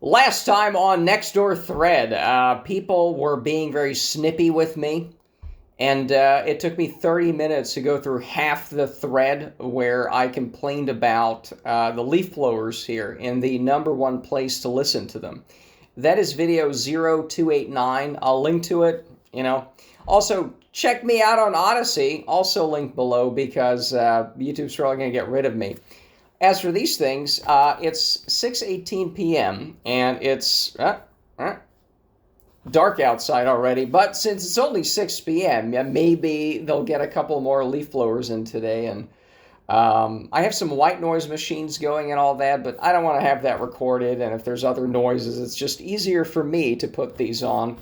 Last time on Nextdoor thread, people were being very snippy with me, and it took me 30 minutes to go through half the thread where I complained about the leaf blowers here in the number one place to listen to them. That is video 0289. I'll link to it. Also, check me out on Odyssey, also linked below because YouTube's probably going to get rid of me. As for these things, it's 6:18 p.m. and it's dark outside already. But since it's only 6 p.m., maybe they'll get a couple more leaf blowers in today. And I have some white noise machines going and all that, but I don't want to have that recorded. And if there's other noises, it's just easier for me to put these on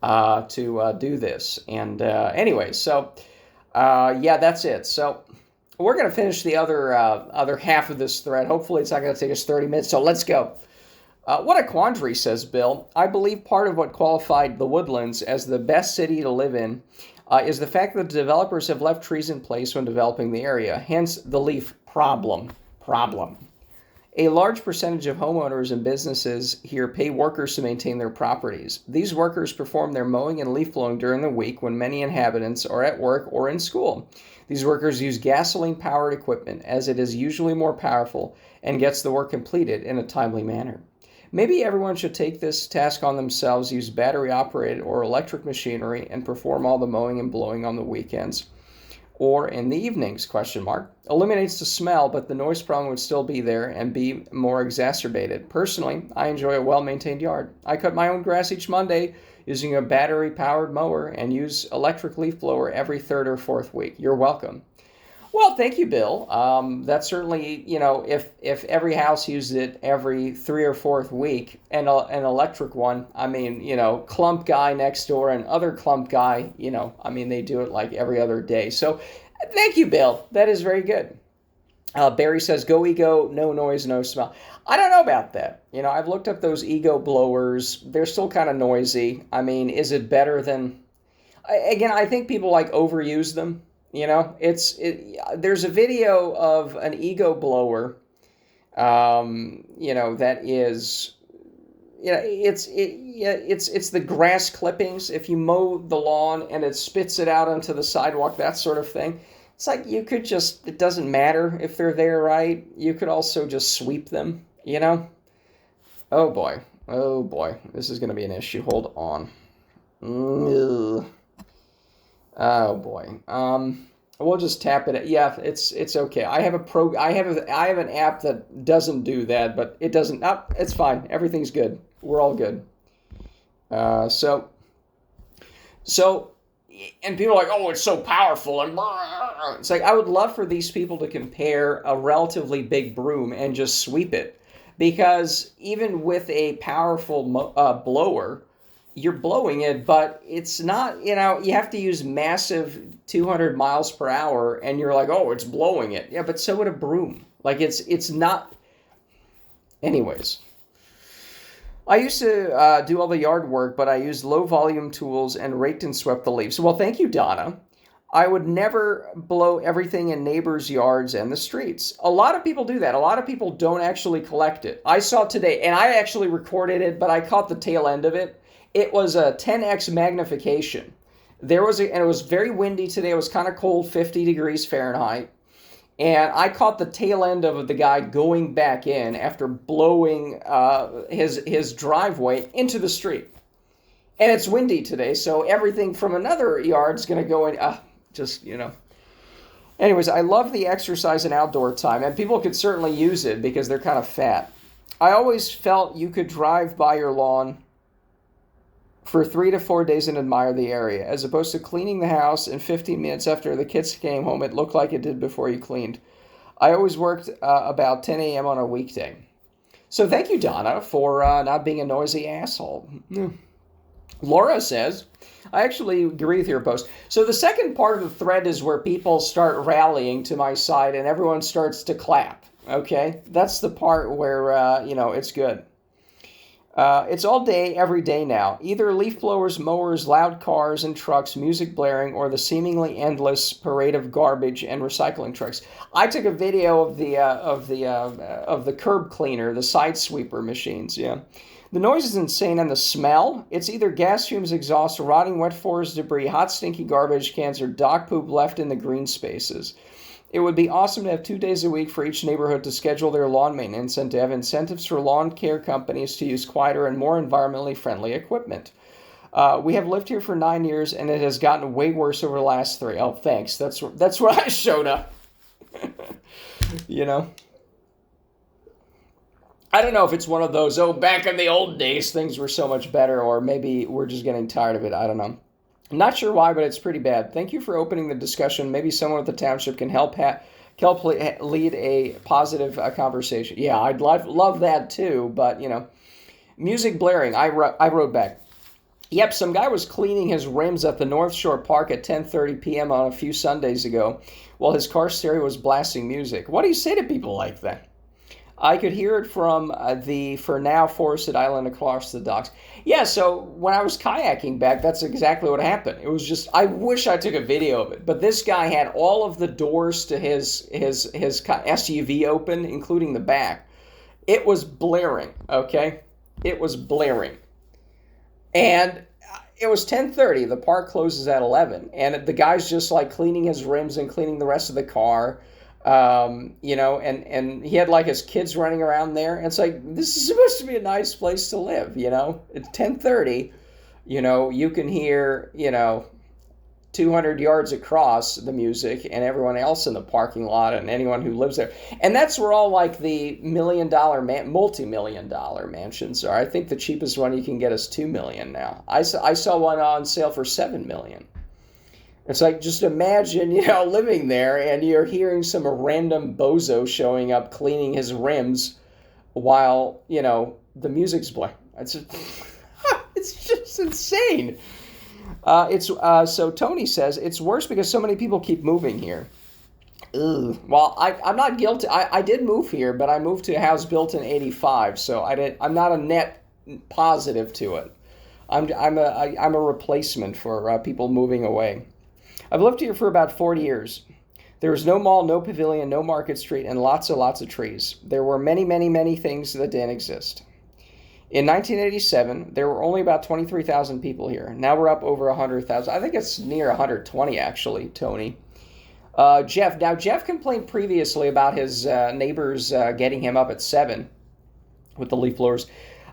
to do this. And anyway, so yeah, that's it. So we're going to finish the other half of this thread. Hopefully it's not going to take us 30 minutes, so let's go. What a quandary, says Bill. I believe part of what qualified the Woodlands as the best city to live in is the fact that the developers have left trees in place when developing the area, hence the leaf problem. A large percentage of homeowners and businesses here pay workers to maintain their properties. These workers perform their mowing and leaf blowing during the week when many inhabitants are at work or in school. These workers use gasoline-powered equipment as it is usually more powerful and gets the work completed in a timely manner. Maybe everyone should take this task on themselves, use battery-operated or electric machinery, and perform all the mowing and blowing on the weekends or in the evenings, ? Eliminates the smell, but the noise problem would still be there and be more exacerbated. Personally, I enjoy a well-maintained yard. I cut my own grass each Monday using a battery-powered mower and use electric leaf blower every third or fourth week. You're welcome. Well, thank you, Bill. That's certainly, if every house used it every third or fourth week, and an electric one, clump guy next door and other clump guy, they do it like every other day. So thank you, Bill. That is very good. Barry says, go ego, no noise, no smell. I don't know about that. I've looked up those ego blowers. They're still kind of noisy. Is it better than... Again, I think people overuse them. There's a video of an ego blower, that is, it's the grass clippings. If you mow the lawn and it spits it out onto the sidewalk, that sort of thing. It's like you could just, it doesn't matter if they're there, right? You could also just sweep them, Oh boy, this is going to be an issue. Hold on. Ugh. Oh boy. We'll just tap it. Yeah, it's okay. I have an app that doesn't do that, but it doesn't. Oh, it's fine. Everything's good. We're all good. So, and people are like, oh, it's so powerful, and it's like I would love for these people to compare a relatively big broom and just sweep it, because even with a powerful blower, you're blowing it, but it's not, you have to use massive 200 miles per hour, and you're like, oh, it's blowing it. Yeah, but so would a broom. It's not. Anyways. I used to do all the yard work, but I used low volume tools and raked and swept the leaves. Well, thank you, Donna. I would never blow everything in neighbors' yards and the streets. A lot of people do that. A lot of people don't actually collect it. I saw today, and I actually recorded it, but I caught the tail end of it. It was a 10x magnification. And it was very windy today. It was kind of cold, 50 degrees Fahrenheit. And I caught the tail end of the guy going back in after blowing his driveway into the street. And it's windy today, so everything from another yard's going to go in. Anyways, I love the exercise and outdoor time, and people could certainly use it because they're kind of fat. I always felt you could drive by your lawn for 3 to 4 days and admire the area, as opposed to cleaning the house and 15 minutes after the kids came home, it looked like it did before you cleaned. I always worked about 10 a.m. on a weekday. So thank you, Donna, for not being a noisy asshole. Laura says, I actually agree with your post. So the second part of the thread is where people start rallying to my side and everyone starts to clap, okay? That's the part where, it's good. It's all day, every day now. Either leaf blowers, mowers, loud cars and trucks, music blaring, or the seemingly endless parade of garbage and recycling trucks. I took a video of the curb cleaner, the side sweeper machines. Yeah, The noise is insane, and the smell, it's either gas fumes, exhaust, rotting wet forest debris, hot stinky garbage cans, or dog poop left in the green spaces. It would be awesome to have 2 days a week for each neighborhood to schedule their lawn maintenance and to have incentives for lawn care companies to use quieter and more environmentally friendly equipment. We have lived here for 9 years, and it has gotten way worse over the last 3. Oh, thanks. That's where I showed up. You know? I don't know if it's one of those, back in the old days, things were so much better, or maybe we're just getting tired of it. I don't know. I'm not sure why, but it's pretty bad. Thank you for opening the discussion. Maybe someone at the township can help lead a positive conversation. Yeah, I'd love that too, but, music blaring. I wrote back. Yep, some guy was cleaning his rims at the North Shore Park at 10:30 p.m. on a few Sundays ago while his car stereo was blasting music. What do you say to people like that? I could hear it from the, for now, forested island across the docks. Yeah, so when I was kayaking back, that's exactly what happened. It was just, I wish I took a video of it, but this guy had all of the doors to his SUV open, including the back. It was blaring, okay? It was blaring. And it was 10:30. The park closes at 11. And the guy's just like cleaning his rims and cleaning the rest of the car. And he had like his kids running around there. And it's like, this is supposed to be a nice place to live, It's 10:30, you can hear, 200 yards across the music and everyone else in the parking lot and anyone who lives there. And that's where all like the multi-million-dollar mansions are. I think the cheapest one you can get is $2 million now. I saw one on sale for $7 million. It's like, just imagine, living there and you're hearing some random bozo showing up cleaning his rims while, the music's playing. It's just insane. So Tony says, it's worse because so many people keep moving here. Ugh. Well, I'm not guilty. I did move here, but I moved to a house built in 85, so I'm not a net positive to it. I'm a replacement for people moving away. I've lived here for about 40 years. There was no mall, no pavilion, no market street, and lots of trees. There were many, many, many things that didn't exist. In 1987, there were only about 23,000 people here. Now we're up over 100,000. I think it's near 120, actually, Tony. Jeff complained previously about his neighbors getting him up at 7 with the leaf blowers.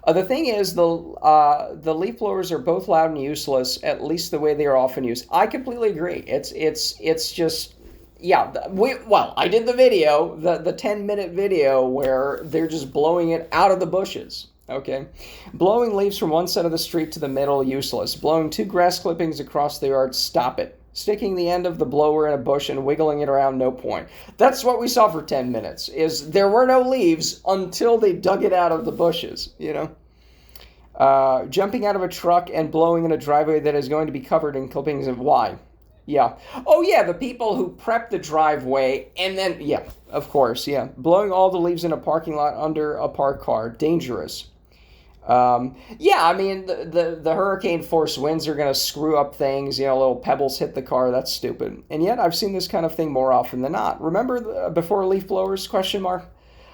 The thing is, the leaf blowers are both loud and useless, at least the way they are often used. I completely agree. It's just, yeah. I did the video, the 10-minute video where they're just blowing it out of the bushes. Okay. Blowing leaves from one side of the street to the middle, useless. Blowing 2 grass clippings across the yard, stop it. Sticking the end of the blower in a bush and wiggling it around, no point. That's what we saw for 10 minutes, is there were no leaves until they dug it out of the bushes, Jumping out of a truck and blowing in a driveway that is going to be covered in clippings of why? Yeah. Oh, yeah, the people who prep the driveway and then, yeah, of course, yeah. Blowing all the leaves in a parking lot under a parked car, dangerous. The hurricane force winds are going to screw up things, little pebbles hit the car, that's stupid. And yet I've seen this kind of thing more often than not. Remember before leaf blowers, ?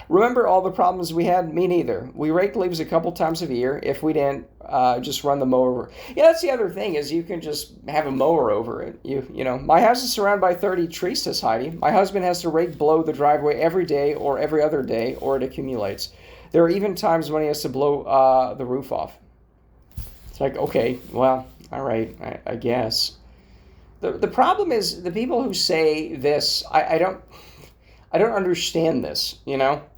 Remember all the problems we had? Me neither. We raked leaves a couple times a year. If we didn't, just run the mower over. Yeah, that's the other thing, is you can just have a mower over it. My house is surrounded by 30 trees, says Heidi. My husband has to blow the driveway every day or every other day, or it accumulates. There are even times when he has to blow the roof off. It's like, okay, well, all right, I guess. The problem is the people who say this, I don't understand this,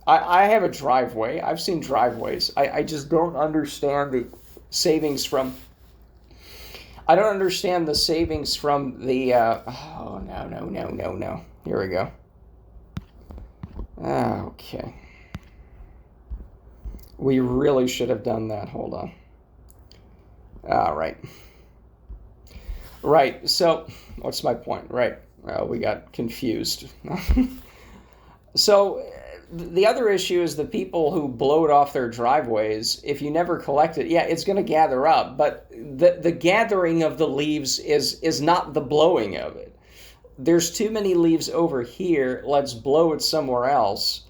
I have a driveway. I've seen driveways. I just don't understand the savings from... I don't understand the savings from the... no. Here we go. Okay. We really should have done that. Hold on. All right. Right. So, what's my point? Right. We got confused. So, the other issue is the people who blow it off their driveways. If you never collect it, yeah, it's going to gather up. But the gathering of the leaves is not the blowing of it. There's too many leaves over here. Let's blow it somewhere else.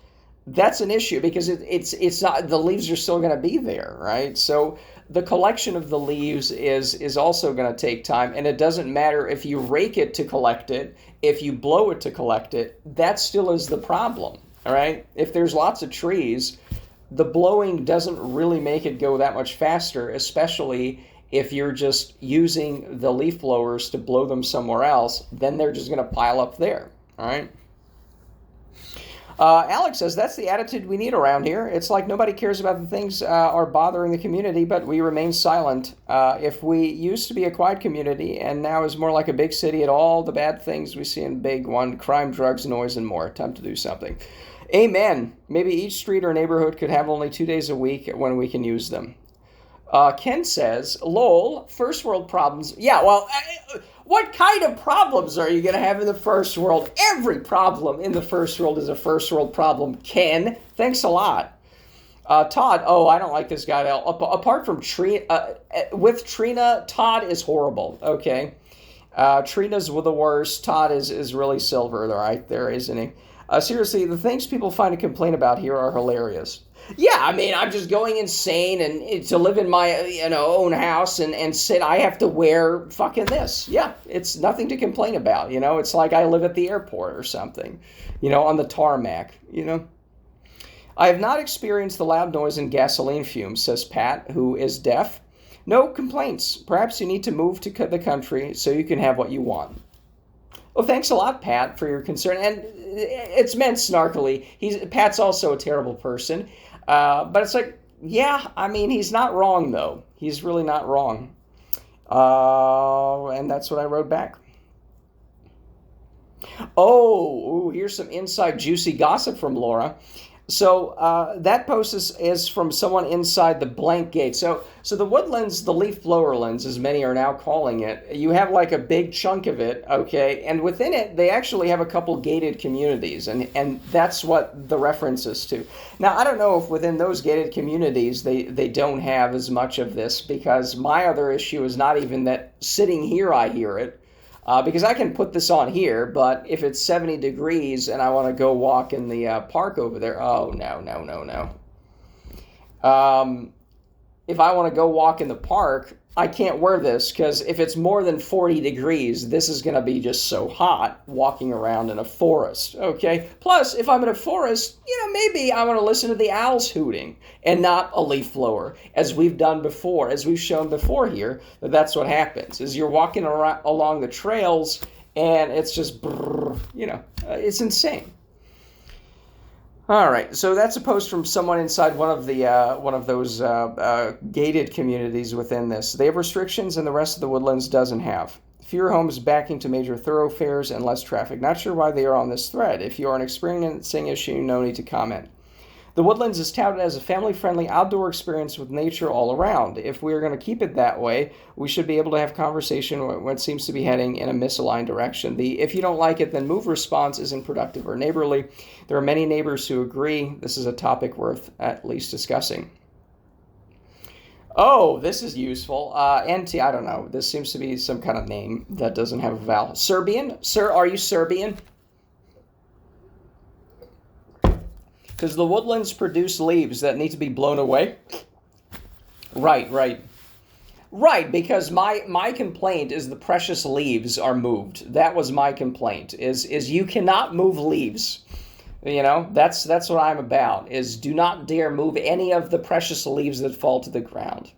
that's an issue because it's not, the leaves are still going to be there, right? So the collection of the leaves is also going to take time, and it doesn't matter if you rake it to collect it, if you blow it to collect it, that still is the problem. All right, if there's lots of trees, the blowing doesn't really make it go that much faster, especially if you're just using the leaf blowers to blow them somewhere else. Then they're just going to pile up there. All right. Alex says, that's the attitude we need around here. It's like nobody cares about the things are bothering the community, but we remain silent. If we used to be a quiet community and now is more like a big city at all the bad things we see in big one, crime, drugs, noise, and more. Time to do something. Amen. Maybe each street or neighborhood could have only 2 days a week when we can use them. Ken says, lol, first world problems. Yeah, well, what kind of problems are you going to have in the first world? Every problem in the first world is a first world problem. Ken, thanks a lot. Todd, oh, I don't like this guy at all. Apart from Trina, with Trina, Todd is horrible, okay? Trina's the worst. Todd is really silver right there, isn't he? Seriously, the things people find to complain about here are hilarious. Yeah, I mean, I'm just going insane, and to live in my own house and sit, I have to wear fucking this. Yeah, it's nothing to complain about. It's like I live at the airport or something, on the tarmac. I have not experienced the loud noise and gasoline fumes, says Pat, who is deaf. No complaints. Perhaps you need to move to the country so you can have what you want. Well, thanks a lot, Pat, for your concern. And it's meant snarkily. Pat's also a terrible person. But it's like, yeah, I mean, he's not wrong, though. He's really not wrong. And that's what I wrote back. Oh, here's some inside juicy gossip from Laura. So that post is from someone inside the blank gate. So the woodlands, the leaf blower lens, as many are now calling it, you have like a big chunk of it, okay? And within it, they actually have a couple gated communities, and that's what the reference is to. Now, I don't know if within those gated communities they don't have as much of this, because my other issue is not even that sitting here I hear it. Because I can put this on here, but if it's 70 degrees and I want to go walk in the park over there, oh, no. If I want to go walk in the park, I can't wear this, because if it's more than 40 degrees, this is going to be just so hot walking around in a forest, okay? Plus, if I'm in a forest, maybe I want to listen to the owls hooting and not a leaf blower, as we've done before, as we've shown before here, that's what happens, is you're walking along the trails and it's just, it's insane. All right, so that's a post from someone inside one of those gated communities within this. They have restrictions, and the rest of the woodlands doesn't have. Fewer homes backing to major thoroughfares and less traffic. Not sure why they are on this thread. If you are experiencing issue, no need to comment. The woodlands is touted as a family-friendly outdoor experience with nature all around. If we are going to keep it that way, we should be able to have conversation when it seems to be heading in a misaligned direction. The if you don't like it, then move response isn't productive or neighborly. There are many neighbors who agree this is a topic worth at least discussing. Oh, this is useful. NT, I don't know. This seems to be some kind of name that doesn't have a vowel. Serbian? Sir, are you Serbian? Because the woodlands produce leaves that need to be blown away. Right, because my complaint is the precious leaves are moved. That was my complaint, is you cannot move leaves. That's what I'm about, is do not dare move any of the precious leaves that fall to the ground.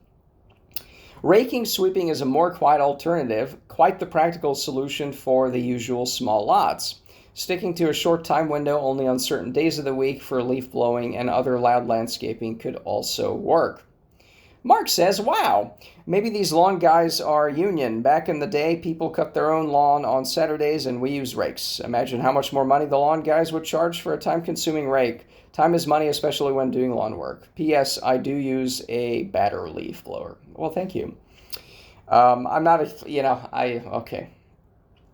Raking, sweeping is a more quiet alternative, quite the practical solution for the usual small lots. Sticking to a short time window only on certain days of the week for leaf blowing and other loud landscaping could also work. Mark says, wow, maybe these lawn guys are union. Back in the day, people cut their own lawn on Saturdays and we use rakes. Imagine how much more money the lawn guys would charge for a time-consuming rake. Time is money, especially when doing lawn work. P.S. I do use a batter leaf blower. Well, thank you. I'm not okay.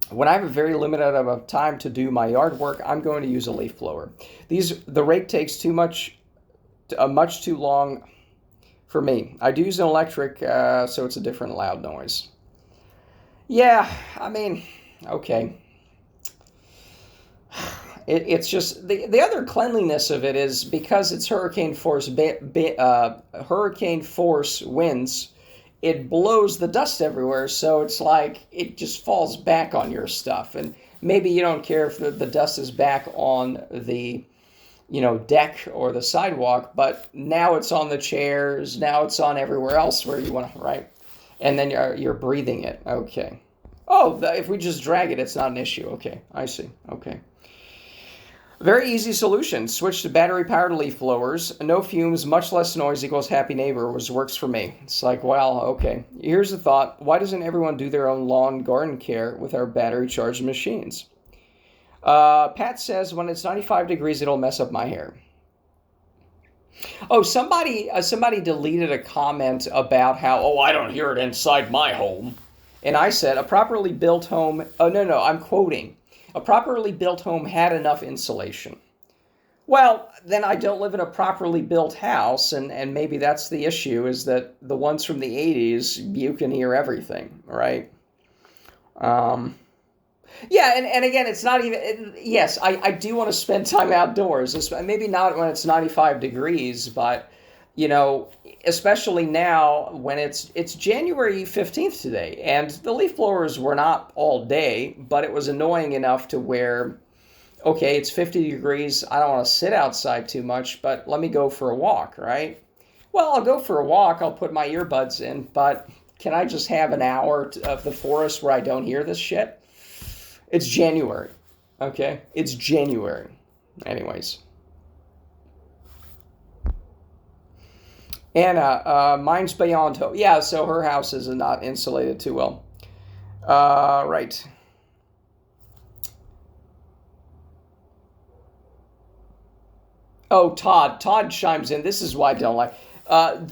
When I have a very limited amount of time to do my yard work, I'm going to use a leaf blower. The rake takes much too long for me. I do use an electric, so it's a different loud noise. Yeah, I mean, okay. It's just the other cleanliness of it is because it's hurricane force winds. It blows the dust everywhere, so it's like it just falls back on your stuff. And maybe you don't care if the dust is back on the deck or the sidewalk, but now it's on the chairs, now it's on everywhere else where you want to, right? And then you're breathing it. Okay. Oh, if we just drag it, it's not an issue. Okay, I see. Okay. Very easy solution. Switch to battery-powered leaf blowers. No fumes, much less noise equals happy neighbor works for me. It's like, well, okay. Here's the thought. Why doesn't everyone do their own lawn garden care with our battery-charged machines? Pat says, when it's 95 degrees, it'll mess up my hair. Oh, somebody deleted a comment about how, oh, I don't hear it inside my home. And I said, a properly built home, oh, no, I'm quoting. A properly built home had enough insulation. Well, then I don't live in a properly built house, and maybe that's the issue, is that the ones from the 80s, you can hear everything, right? Yeah, and again, it's not even, yes, I do want to spend time outdoors, maybe not when it's 95 degrees, but, especially now when it's January 15th today, and the leaf blowers were not all day, but it was annoying enough to where, okay, it's 50 degrees, I don't want to sit outside too much, but let me go for a walk, right? Well, I'll go for a walk, I'll put my earbuds in, but can I just have an hour of the forest where I don't hear this shit? It's January, okay? It's January. Anyways. Anna, mine's beyond hope. Yeah, so her house is not insulated too well. Right. Oh, Todd. Todd chimes in. This is why I don't like.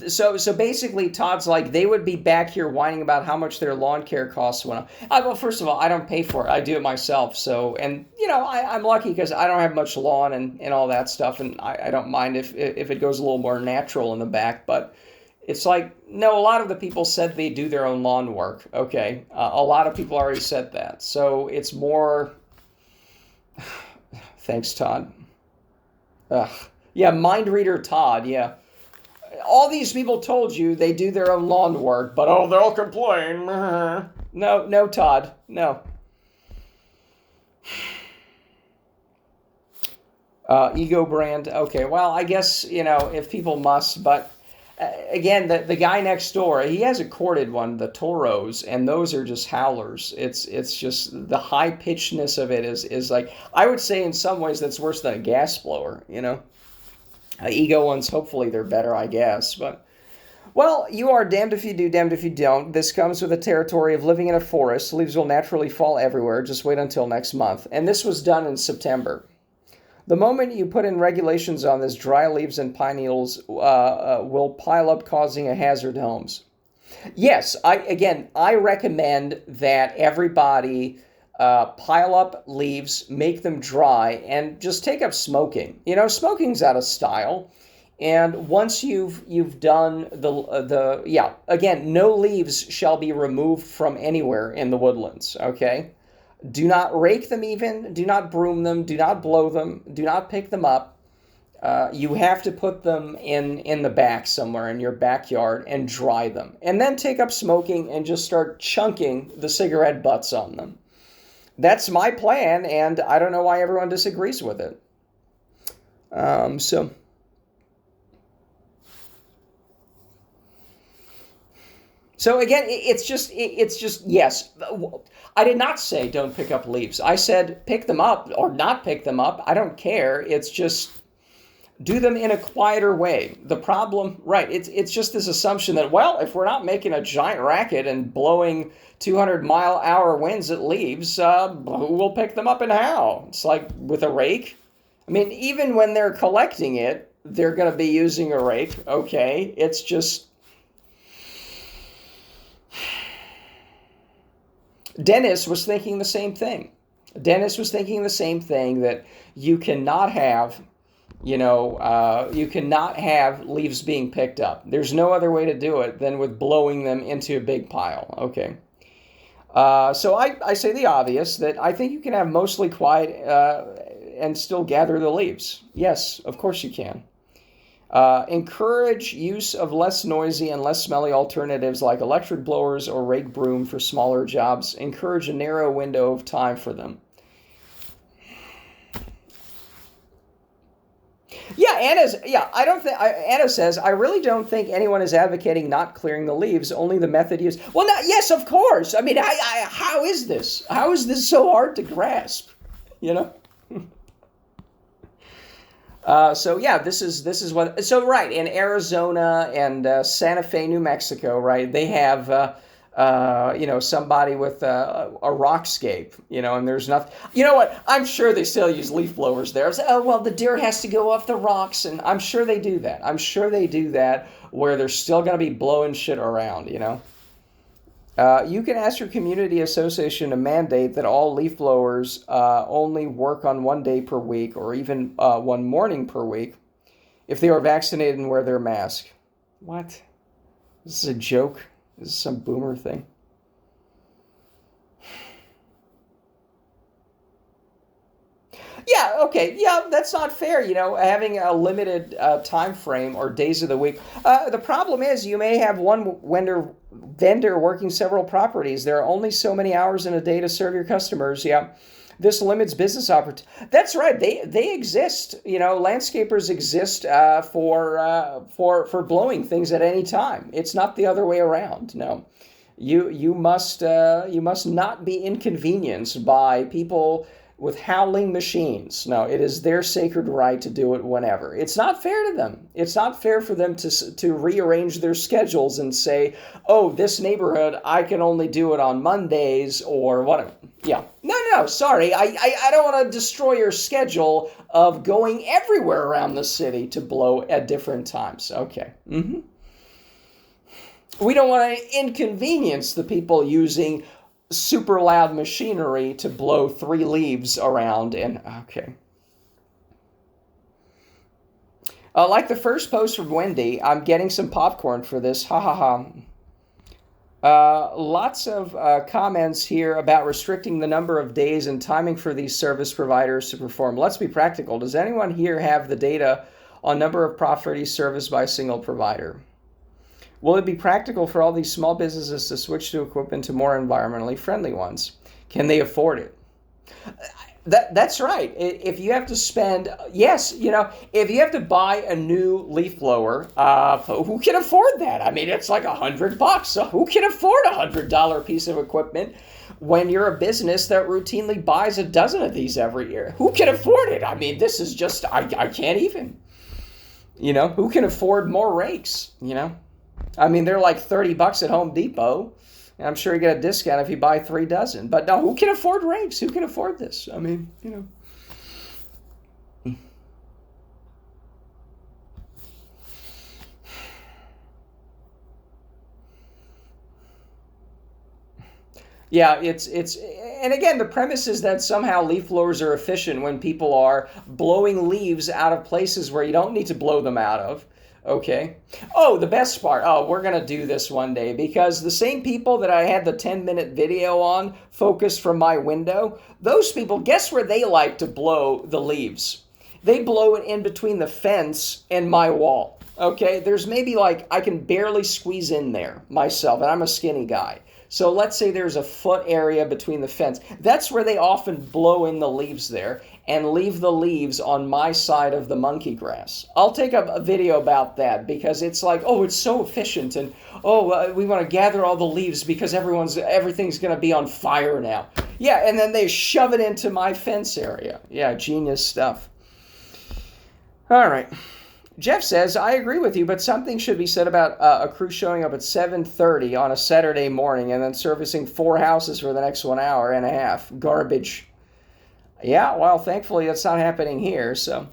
So basically, Todd's like, they would be back here whining about how much their lawn care costs went up. Well, first of all, I don't pay for it. I do it myself. So, and, I'm lucky because I don't have much lawn and all that stuff. And I don't mind if it goes a little more natural in the back. But it's like, no, a lot of the people said they do their own lawn work. Okay. A lot of people already said that. So it's more... Thanks, Todd. Ugh. Yeah, mind reader Todd, yeah. All these people told you they do their own lawn work, but oh, they'll complain. No, Todd, no. Ego brand, okay, well, I guess, if people must, but again, the guy next door, he has a corded one, the Toros, and those are just howlers. It's just, the high-pitchedness of it is like, I would say in some ways that's worse than a gas blower, Ego ones, hopefully they're better, I guess. But, well, you are damned if you do, damned if you don't. This comes with the territory of living in a forest. Leaves will naturally fall everywhere. Just wait until next month. And this was done in September. The moment you put in regulations on this, dry leaves and pine needles will pile up, causing a hazard to homes. Yes, I recommend that everybody... pile up leaves, make them dry, and just take up smoking. Smoking's out of style. And once you've done again, no leaves shall be removed from anywhere in the woodlands, okay? Do not rake them even, do not broom them, do not blow them, do not pick them up. You have to put them in the back somewhere in your backyard and dry them. And then take up smoking and just start chunking the cigarette butts on them. That's my plan, and I don't know why everyone disagrees with it. So again, it's just yes. I did not say don't pick up leaves. I said pick them up or not pick them up. I don't care. It's just do them in a quieter way. The problem, right, it's just this assumption that, well, if we're not making a giant racket and blowing 200-mile-hour winds at leaves, who will pick them up and how? It's like with a rake. I mean, even when they're collecting it, they're going to be using a rake, okay? It's just... Dennis was thinking the same thing. That you cannot have... you cannot have leaves being picked up. There's no other way to do it than with blowing them into a big pile. Okay. So I say the obvious, that I think you can have mostly quiet and still gather the leaves. Yes, of course you can. Encourage use of less noisy and less smelly alternatives like electric blowers or rake broom for smaller jobs. Encourage a narrow window of time for them. Yeah, Anna says, I really don't think anyone is advocating not clearing the leaves, only the method used. Well, yes, of course. I mean, how is this? How is this so hard to grasp? You know? So yeah, this is what. So right, in Arizona and Santa Fe, New Mexico, right, they have somebody with a rockscape, and there's nothing. You know what? I'm sure they still use leaf blowers there. Say, oh well, the dirt has to go off the rocks, and I'm sure they do that. I'm sure they do that where they're still going to be blowing shit around, You can ask your community association to mandate that all leaf blowers only work on one day per week or even one morning per week if they are vaccinated and wear their mask. What? This is a joke? This is some boomer thing. Yeah, okay. Yeah, that's not fair, having a limited time frame or days of the week. The problem is you may have one vendor working several properties. There are only so many hours in a day to serve your customers. Yeah. This limits business opportunities. That's right. They exist. Landscapers exist for blowing things at any time. It's not the other way around. No. You must not be inconvenienced by people with howling machines. No, it is their sacred right to do it whenever. It's not fair to them. It's not fair for them to rearrange their schedules and say, oh, this neighborhood, I can only do it on Mondays or whatever. Yeah. No, sorry. I don't want to destroy your schedule of going everywhere around the city to blow at different times. Okay. Mm-hmm. We don't want to inconvenience the people using super loud machinery to blow 3 leaves around and okay. Like the first post from Wendy, I'm getting some popcorn for this. Ha ha ha. Lots of comments here about restricting the number of days and timing for these service providers to perform. Let's be practical. Does anyone here have the data on number of properties serviced by a single provider? Will it be practical for all these small businesses to switch to equipment to more environmentally friendly ones? Can they afford it? That's right. If you have to spend, yes, if you have to buy a new leaf blower, who can afford that? I mean, it's like $100. So who can afford $100 piece of equipment when you're a business that routinely buys a dozen of these every year? Who can afford it? I mean, this is just, I can't even. Who can afford more rakes? I mean, they're like $30 at Home Depot. And I'm sure you get a discount if you buy 3 dozen. But no, who can afford rakes? Who can afford this? I mean, Yeah, it's and again, the premise is that somehow leaf blowers are efficient when people are blowing leaves out of places where you don't need to blow them out of. Okay. Oh, the best part. Oh, we're going to do this one day because the same people that I had the 10-minute video on focused from my window, those people, guess where they like to blow the leaves? They blow it in between the fence and my wall. Okay. There's maybe I can barely squeeze in there myself, and I'm a skinny guy. So let's say there's a foot area between the fence. That's where they often blow in the leaves there and leave the leaves on my side of the monkey grass. I'll take a video about that because it's it's so efficient and we want to gather all the leaves because everything's going to be on fire now. Yeah, and then they shove it into my fence area. Yeah, genius stuff. All right. Jeff says, I agree with you, but something should be said about a crew showing up at 7:30 on a Saturday morning and then servicing 4 houses for the next 1 hour and a half. Garbage. Yeah, well, thankfully that's not happening here, so.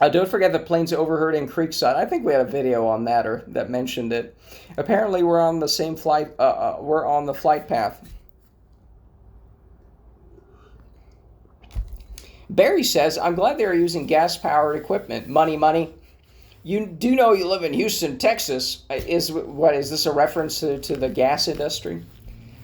Don't forget the planes overheard in Creekside. I think we had a video on that or that mentioned it. Apparently we're on the same flight, we're on the flight path. Barry says, I'm glad they are using gas-powered equipment. Money. You do know you live in Houston, Texas. Is this a reference to the gas industry?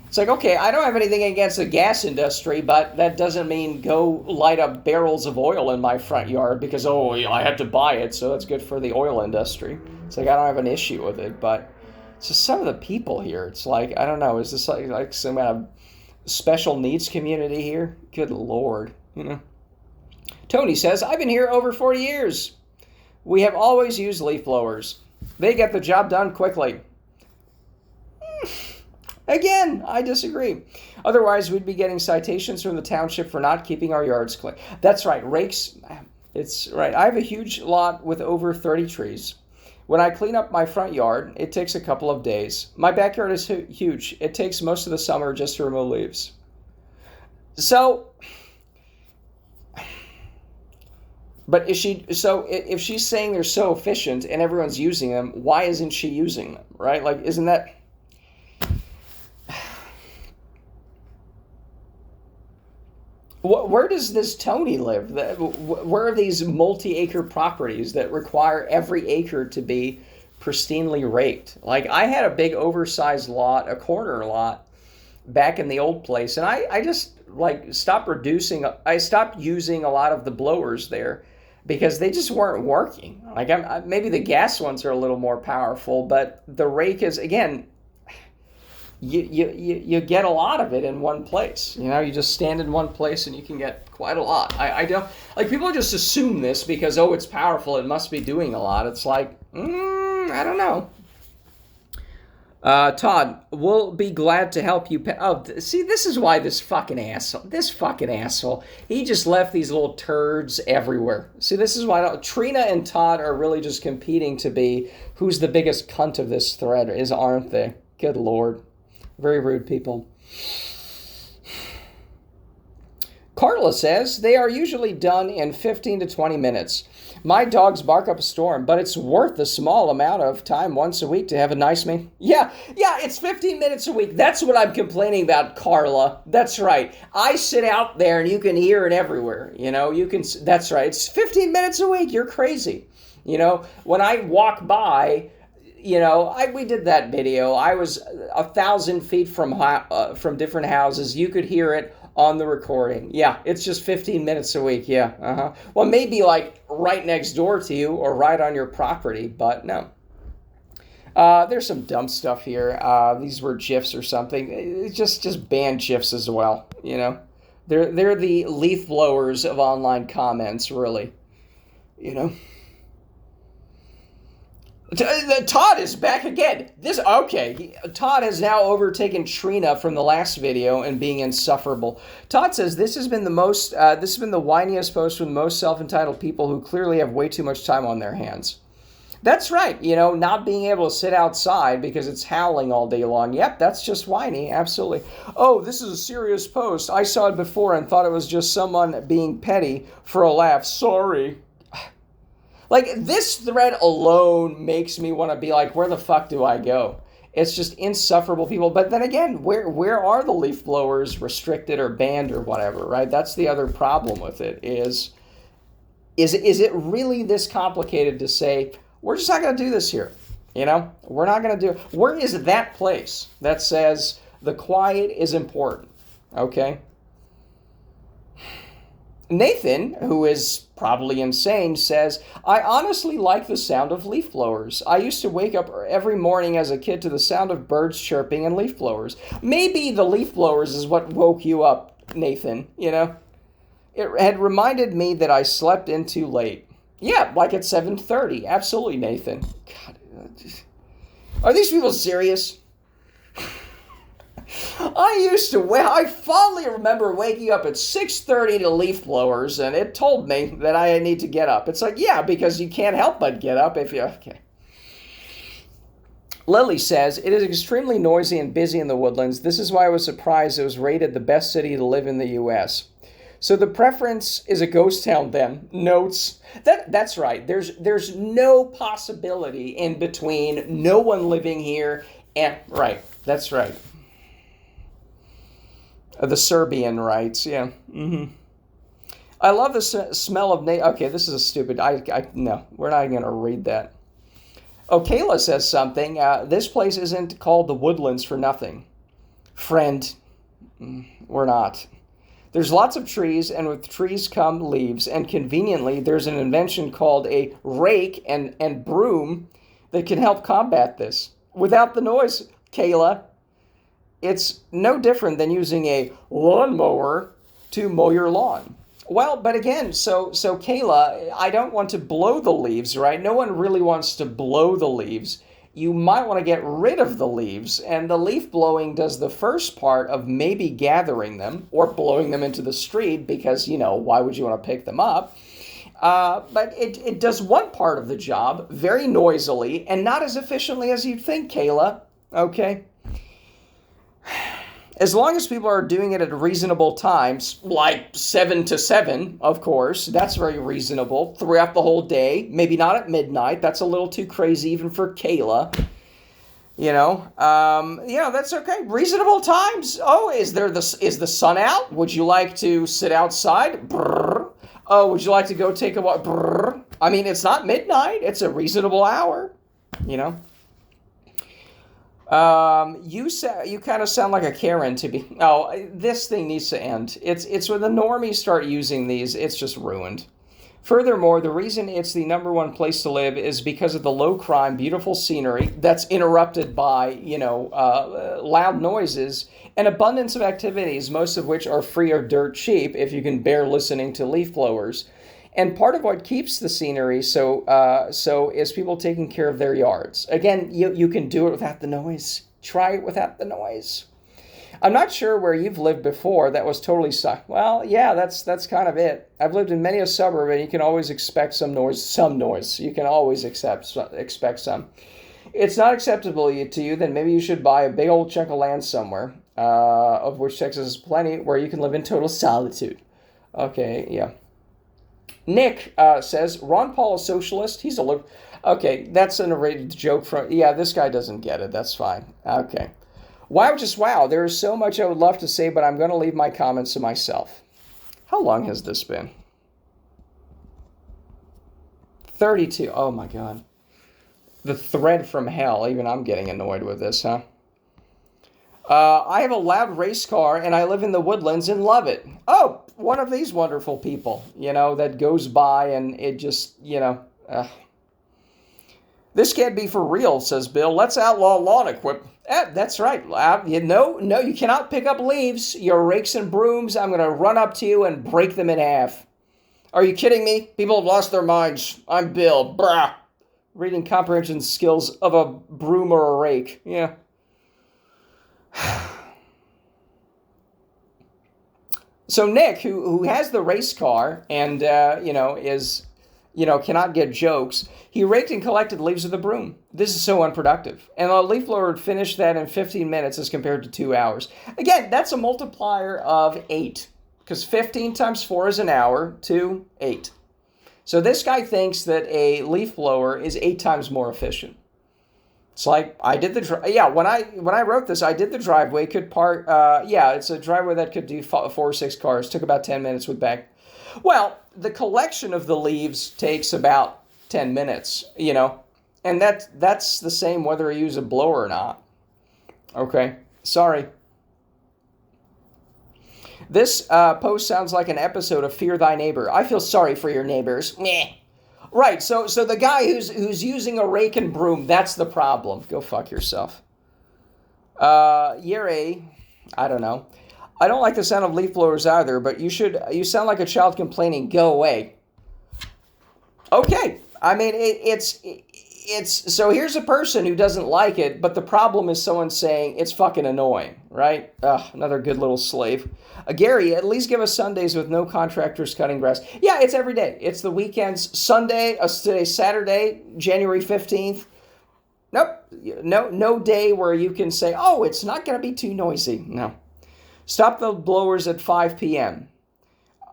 It's like, okay, I don't have anything against the gas industry, but that doesn't mean go light up barrels of oil in my front yard because, oh, I had to buy it, so that's good for the oil industry. It's like, I don't have an issue with it, but it's just some of the people here. It's like, I don't know, is this like some kind of special needs community here? Good Lord, you know. Tony says, I've been here over 40 years. We have always used leaf blowers. They get the job done quickly. Again, I disagree. Otherwise, we'd be getting citations from the township for not keeping our yards clean. That's right, rakes, it's right. I have a huge lot with over 30 trees. When I clean up my front yard, it takes a couple of days. My backyard is huge. It takes most of the summer just to remove leaves. So, but if she's saying they're so efficient and everyone's using them, why isn't she using them, right? Like, isn't that... Where does this Tony live? Where are these multi-acre properties that require every acre to be pristinely raked? Like, I had a big oversized lot, a corner lot, back in the old place, and I just, like, stopped using a lot of the blowers there because they just weren't working. Like, maybe the gas ones are a little more powerful, but the rake is, again... You get a lot of it in one place. You know, you just stand in one place and you can get quite a lot. I don't, like, people just assume this because, oh, it's powerful, it must be doing a lot. It's like, I don't know. Todd, we'll be glad to help you. See, this is why this fucking asshole, he just left these little turds everywhere. See, this is why Trina and Todd are really just competing to be who's the biggest cunt of this thread, aren't they? Good Lord. Very rude people. Carla says, they are usually done in 15 to 20 minutes. My dogs bark up a storm, but it's worth the small amount of time once a week to have a nice meal. Yeah, it's 15 minutes a week. That's what I'm complaining about, Carla. That's right. I sit out there and you can hear it everywhere. You know, that's right. It's 15 minutes a week. You're crazy. You know, when I walk by... You know, we did that video. I was 1,000 feet from different houses. You could hear it on the recording. Yeah, it's just 15 minutes a week. Yeah, Well, maybe like right next door to you or right on your property, but no. There's some dumb stuff here. These were GIFs or something. Just ban GIFs as well. You know, they're the leaf blowers of online comments, really. You know. Todd is back again. Todd has now overtaken Trina from the last video and being insufferable. Todd says this has been the whiniest post with the most self-entitled people who clearly have way too much time on their hands. That's right. You know, not being able to sit outside because it's howling all day long. Yep, that's just whiny. Absolutely. Oh, this is a serious post. I saw it before and thought it was just someone being petty for a laugh. Sorry. Like, this thread alone makes me want to be like, where the fuck do I go? It's just insufferable people. But then again, where are the leaf blowers restricted or banned or whatever, right? That's the other problem with it is it really this complicated to say, we're just not going to do this here? You know, we're not going to do it. Where is that place that says the quiet is important? Okay. Nathan, who is probably insane, says, I honestly like the sound of leaf blowers. I used to wake up every morning as a kid to the sound of birds chirping and leaf blowers. Maybe the leaf blowers is what woke you up, Nathan, you know? It had reminded me that I slept in too late. Yeah, like at 7:30. Absolutely, Nathan. God, are these people serious? I fondly remember waking up at 6:30 to leaf blowers, and it told me that I need to get up. It's like, yeah, because you can't help but get up if you... Okay. Lily says, it is extremely noisy and busy in the Woodlands. This is why I was surprised it was rated the best city to live in the U.S. So the preference is a ghost town then. Notes. That's right. There's no possibility in between no one living here and... Right. That's right. The Serbian rights, yeah. Mm-hmm. I love the smell of... Okay, this is a stupid... No, we're not going to read that. Oh, Kayla says something. This place isn't called the Woodlands for nothing. Friend, we're not. There's lots of trees, and with trees come leaves, and conveniently, there's an invention called a rake and broom that can help combat this. Without the noise, Kayla, it's no different than using a lawnmower to mow your lawn. Well, but again, so Kayla, I don't want to blow the leaves, right? No one really wants to blow the leaves. You might want to get rid of the leaves, and the leaf blowing does the first part of maybe gathering them or blowing them into the street because, why would you want to pick them up? But it does one part of the job very noisily and not as efficiently as you'd think, Kayla. Okay? As long as people are doing it at reasonable times, like 7 to 7, of course, that's very reasonable, throughout the whole day, maybe not at midnight, that's a little too crazy even for Kayla, that's okay. Reasonable times. Oh, is the sun out? Would you like to sit outside? Brrr. Oh, would you like to go take a walk? Brrr. I mean, it's not midnight, it's a reasonable hour, You kind of sound like a Karen to be. Oh, this thing needs to end. It's when the normies start using these, it's just ruined. Furthermore, the reason it's the number one place to live is because of the low crime, beautiful scenery that's interrupted by, loud noises and abundance of activities, most of which are free or dirt cheap if you can bear listening to leaf blowers. And part of what keeps the scenery so is people taking care of their yards. Again, you can do it without the noise. Try it without the noise. I'm not sure where you've lived before that was totally silent. Well, yeah, that's kind of it. I've lived in many a suburb, and you can always expect some noise. Some noise. You can always expect some. It's not acceptable to you, then maybe you should buy a big old chunk of land somewhere, of which Texas has plenty, where you can live in total solitude. Okay, yeah. Nick says, Ron Paul is socialist. He's a liberal. Okay, that's an irritated joke from... Yeah, this guy doesn't get it. That's fine. Okay. Wow, just wow. There is so much I would love to say, but I'm going to leave my comments to myself. How long has this been? 32. Oh, my God. The thread from hell. Even I'm getting annoyed with this, huh? I have a loud race car, and I live in the woodlands and love it. Oh, one of these wonderful people, that goes by and it just, This can't be for real, says Bill. Let's outlaw lawn equipment. That's right. No, you cannot pick up leaves. Your rakes and brooms, I'm going to run up to you and break them in half. Are you kidding me? People have lost their minds. I'm Bill. Brah. Reading comprehension skills of a broom or a rake. Yeah. So Nick, who has the race car and, cannot get jokes, he raked and collected leaves with a broom. This is so unproductive. And a leaf blower would finish that in 15 minutes as compared to 2 hours. Again, that's a multiplier of 8, because 15 times 4 is an hour to 8. So this guy thinks that a leaf blower is 8 times more efficient. It's like, I did when I wrote this, I did the driveway, could park, it's a driveway that could do 4 or 6 cars, took about 10 minutes with back. Well, the collection of the leaves takes about 10 minutes, and that's the same whether you use a blower or not. Okay, sorry. This post sounds like an episode of Fear Thy Neighbor. I feel sorry for your neighbors. Meh. Right, so the guy who's using a rake and broom, that's the problem. Go fuck yourself. Yere, I don't know. I don't like the sound of leaf blowers either, but you sound like a child complaining. Go away. Okay, I mean, it's so here's a person who doesn't like it, but the problem is someone saying it's fucking annoying, right? Another good little slave. Gary, at least give us Sundays with no contractors cutting grass. Yeah, it's every day. It's the weekends. Sunday, today's Saturday, January 15th. Nope, no day where you can say, oh, it's not going to be too noisy. No. Stop the blowers at 5 p.m.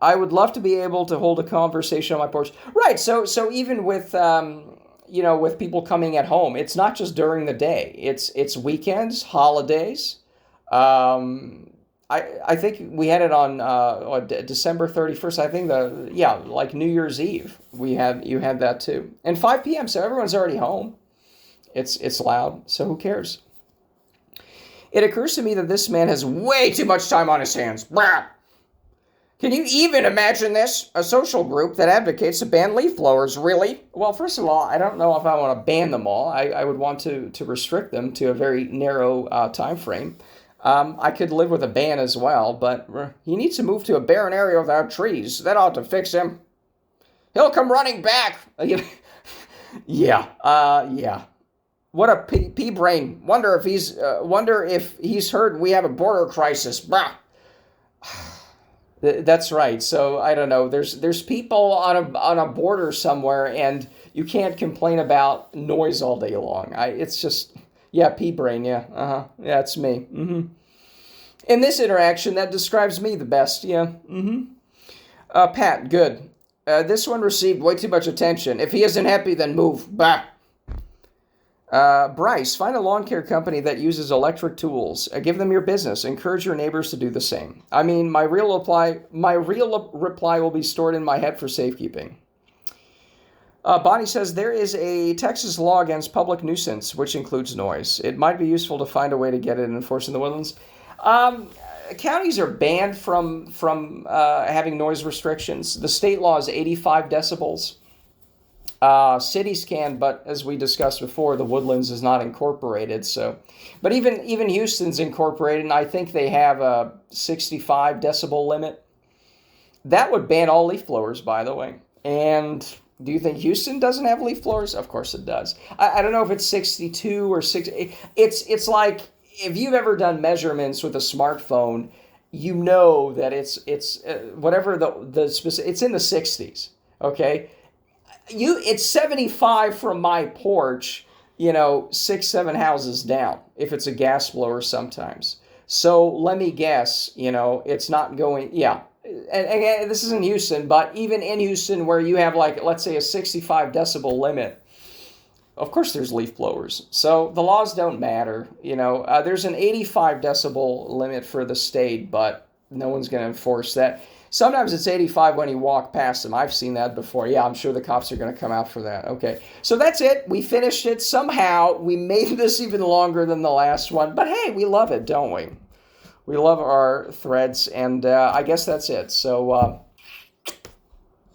I would love to be able to hold a conversation on my porch. Right, so even with... with people coming at home, it's not just during the day. It's weekends, holidays. I think we had it on December 31st. I think like New Year's Eve. You had that too. And 5 p.m. So everyone's already home. It's loud. So who cares? It occurs to me that this man has way too much time on his hands. Blah. Can you even imagine this? A social group that advocates to ban leaf blowers, really? Well, first of all, I don't know if I want to ban them all. I would want to restrict them to a very narrow time frame. I could live with a ban as well, but he needs to move to a barren area without trees. That ought to fix him. He'll come running back. Yeah. What a pea brain. Wonder if he's heard we have a border crisis. Bah. That's right. So I don't know. There's people on a border somewhere, and you can't complain about noise all day long. It's just pea brain. Yeah, it's me. In this interaction, that describes me the best. Yeah. Pat, good. This one received way too much attention. If he isn't happy, then move. Bah. Bryce, find a lawn care company that uses electric tools. Give them your business. Encourage your neighbors to do the same. I mean, my real reply will be stored in my head for safekeeping. Bonnie says there is a Texas law against public nuisance, which includes noise. It might be useful to find a way to get it enforced in the woodlands. Counties are banned from having noise restrictions. The state law is 85 decibels. Cities can, but as we discussed before, the woodlands is not incorporated. So, but even Houston's incorporated, and I think they have a 65 decibel limit. That would ban all leaf blowers, by the way. And do you think Houston doesn't have leaf blowers? Of course it does. I don't know if it's 62 or 60. It's like if you've ever done measurements with a smartphone, you know that it's whatever the specific. It's in the 60s. Okay. It's 75 from my porch, 6-7 houses down, if it's a gas blower sometimes. So let me guess, it's not going, yeah. And again, this isn't Houston, but even in Houston where you have let's say a 65 decibel limit, of course there's leaf blowers. So the laws don't matter, there's an 85 decibel limit for the state, but no one's going to enforce that. Sometimes it's 85 when you walk past them. I've seen that before. Yeah, I'm sure the cops are going to come out for that. Okay, so that's it. We finished it. Somehow, we made this even longer than the last one. But hey, we love it, don't we? We love our threads, and I guess that's it. So